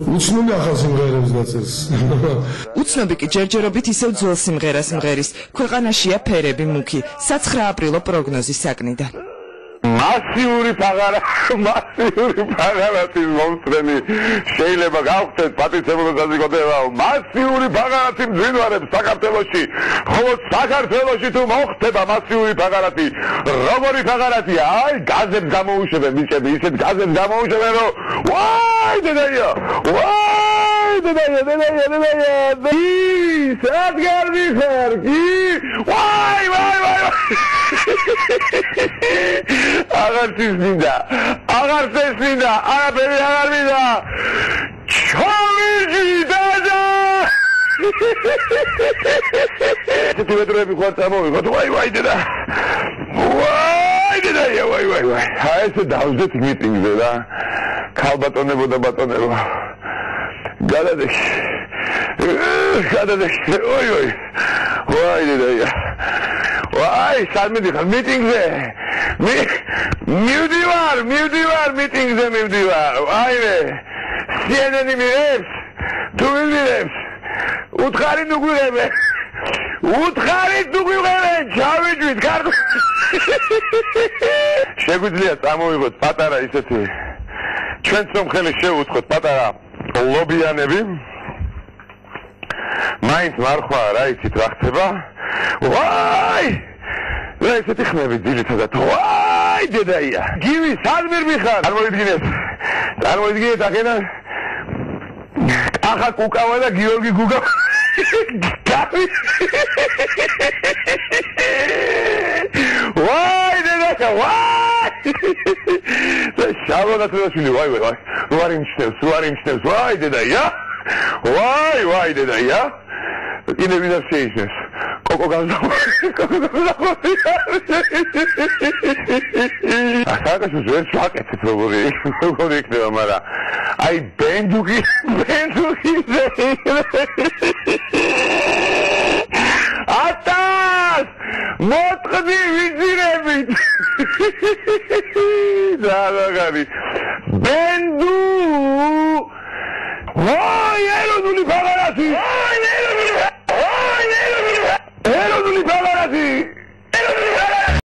უცნობი ახალ სიმღერებს დაწერს. უცნობი კი ჯერჯერობით ისევ ძველ სიმღერას მღერის. ქვეყანაშია ფერები მუქი. 9 აპრილო პროგნოზის საკნიდან. მასიური ფაღარათის მომსწრენი შეიძლება გავხდეთ პატივცემულო საზოგადოება მასიური ფაღარათი მძვინვარებს საქართველოში ხოლო საქართველოში თუ მოხდება მასიური ფაღარათი როგორი ფაღარათია აი გაზებს გამოუშვებენ ბიჭები ისეთ გაზებს გამოუშვებენ რომ ვაი დედაია სადგარ მიხარ კი ვაი აღარ წინდა არაფერი აღარ მინდა ჩავიჯი დადა თვითმეტრები ხარ წამოვიღოთ ვაი დედა ვაი აი ეს დავზეთ მიტინგზე რა ქალბატონებო და ბატონებო გადადექი ვაი დედა ვაი სამედი ხარ მიტინგზე მივდივარ მიტინგზე მივდივარ აიმე CNN მირებს თუ მივდივებს უთხარით უგვიღებენ ჩავიჯვით კარგო შეგვიძლია წამოვიღოთ პატარა ისეთი ჩვენც რომ ხელი შევუწყოთ პატარა ლობიანები მაინც მარხვა რა იცით რა ხდება ვაი რა ისეთი ხმები ძირითადად ვაი დედაია გივი სადმერ მიხარ წარმოიდგინეთ ახლა ახა კუკავა და გიორგი გუგა ვაი დედაია ვაი შაბათაშვილი ვაი რო არ იმჩნევს ვაი დედაია ვაი დედაია ინე ვინარ შეისმეს კოკო ახლა ვერ ჩაკეთეთ როგორი იქნება მაგრამ აი ბენდუგი ატას მოტყდი ვიძირებით დაგაგარი ბენდუ ვაი ეროვნული ფაღარათი